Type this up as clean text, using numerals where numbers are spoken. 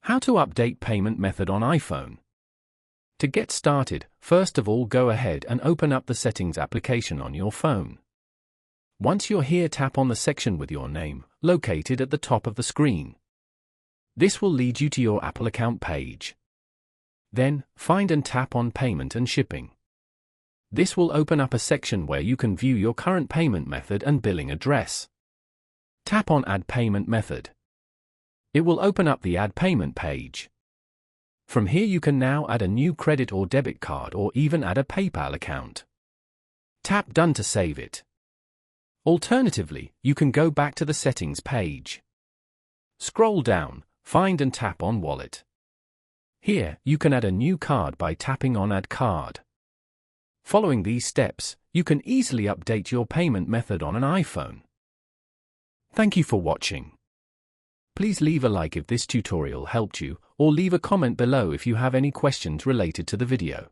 How to update payment method on iPhone. To get started, first of all go ahead and open up the Settings application on your phone. Once you're here, tap on the section with your name, located at the top of the screen. This will lead you to your Apple account page. Then, find and tap on Payment and Shipping. This will open up a section where you can view your current payment method and billing address. Tap on Add Payment Method. It will open up the Add Payment page. From here you can now add a new credit or debit card or even add a PayPal account. Tap Done to save it. Alternatively, you can go back to the Settings page. Scroll down, find and tap on Wallet. Here, you can add a new card by tapping on Add Card. Following these steps, you can easily update your payment method on an iPhone. Thank you for watching. Please leave a like if this tutorial helped you, or leave a comment below if you have any questions related to the video.